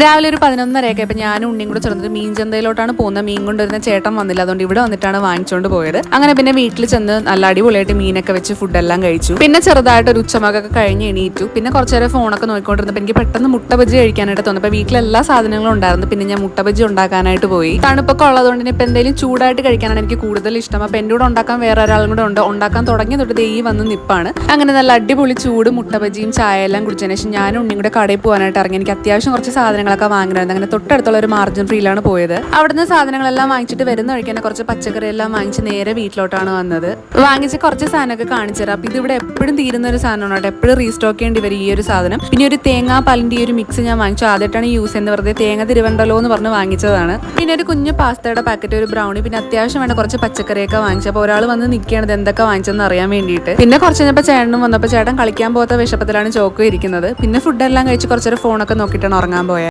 രാവിലെ ഒരു 11:30 ഇപ്പൊ ഞാനും ഉണ്ണിയും കൂടെ ചെന്നിട്ട് മീൻ ചന്തയിലോട്ടാണ് പോകുന്നത്. മീൻ കൊണ്ടുവരുന്ന ചേട്ടൻ വന്നില്ല, അതുകൊണ്ട് ഇവിടെ വന്നിട്ടാണ് വാങ്ങിച്ചുകൊണ്ട് പോയത്. അങ്ങനെ പിന്നെ വീട്ടിൽ ചെന്ന് നല്ല അടിപൊളിയായിട്ട് മീനൊക്കെ വെച്ച് ഫുഡെല്ലാം കഴിച്ചു. പിന്നെ ചെറുതായിട്ട് ഒരു ഉച്ചമൊക്കെ കഴിഞ്ഞ് എണീറ്റു. പിന്നെ കുറച്ചു നേരം ഫോണൊക്കെ നോക്കിക്കൊണ്ടിരുന്നപ്പോൾ എനിക്ക് പെട്ടെന്ന് മുട്ട ബജ്ജി കഴിക്കാനായിട്ട് തോന്നി. അപ്പോൾ വീട്ടിൽ എല്ലാ സാധനങ്ങളും ഉണ്ടായിരുന്നു. പിന്നെ ഞാൻ മുട്ട ബജ്ജി ഉണ്ടാക്കാനായിട്ട് പോയി. തണുപ്പൊക്കെ ഉള്ളതുകൊണ്ട് ഇപ്പം എന്തെങ്കിലും ചൂടായിട്ട് കഴിക്കാനാണ് എനിക്ക് കൂടുതൽ ഇഷ്ടം. അപ്പോൾ എൻ്റെ കൂടെ ഉണ്ടാക്കാൻ വേറെ ഒരാളും കൂടെ ഉണ്ട്. ഉണ്ടാക്കാൻ തുടങ്ങിയ തൊട്ട് ഈ വന്ന് നിപ്പാണ്. അങ്ങനെ നല്ല അടിപൊളി ചൂട് മുട്ട ബജ്ജിയും ചായ എല്ലാം കുടിച്ചതിന് ശേഷം ഞാനും ഉണ്ണിയും കൂടെ കടയിൽ പോകാനായിട്ട് ഇറങ്ങി. എനിക്ക് അത്യാവശ്യം കുറച്ച് സാധനങ്ങളൊക്കെ വാങ്ങണമായിരുന്നു. അങ്ങനെ തൊട്ടടുത്തുള്ള ഒരു മാർജിൻ ഫ്രീയിലാണ് പോയത്. അവിടുന്ന് സാധനങ്ങളെല്ലാം വാങ്ങിച്ചിട്ട് വരുന്ന വഴിക്ക് തന്നെ കുറച്ച് പച്ചക്കറി എല്ലാം വാങ്ങിച്ച് നേരെ വീട്ടിലോട്ടാണ് വന്നത്. വാങ്ങിച്ച് കുറച്ച് സാധനമൊക്കെ കാണിച്ചു തരാം. അപ്പോൾ ഇതിവിടെ എപ്പോഴും തീരുന്ന ഒരു സാധനമാണ് കേട്ടോ. എപ്പോഴും റീസ്റ്റോക്ക് ചെയ്യേണ്ടി വരും ഈ ഒരു സാധനം. പിന്നെ ഒരു തേങ്ങാ പാലിൻ്റെ ഈ ഒരു മിക്സ് ഞാൻ വാങ്ങിച്ചു. ആദ്യമായിട്ടാണ് യൂസ് ചെയ്യുന്നത്. വെറുതെ തേങ്ങ തിരുവണ്ടല്ലോ എന്ന് പറഞ്ഞ് വാങ്ങിച്ചതാണ്. പിന്നെ ഒരു കുഞ്ഞു പാസ്തയുടെ പാക്കറ്റ്, ഒരു ബ്രൗണി, പിന്നെ അത്യാവശ്യം വേണ്ട കുറച്ച് പച്ചക്കറിയൊക്കെ വാങ്ങിച്ചു. അപ്പോൾ ഒരാൾ വന്ന് നിൽക്കുകയാണ് എന്തൊക്കെ വാങ്ങിച്ചതെന്ന് അറിയാൻ വേണ്ടിയിട്ട്. പിന്നെ കുറച്ച് കഴിഞ്ഞപ്പോൾ ചേട്ടനും വന്നപ്പോൾ ചേട്ടൻ കളിക്കാൻ പോകാത്ത വിശപ്പത്തിലാണ് ചോക്ക് ഇരിക്കുന്നത്. പിന്നെ ഫുഡെല്ലാം കഴിച്ച് കുറച്ചൊരു ഫോണൊക്കെ നോക്കിയിട്ടാണ് ഉറങ്ങാൻ പോയത്.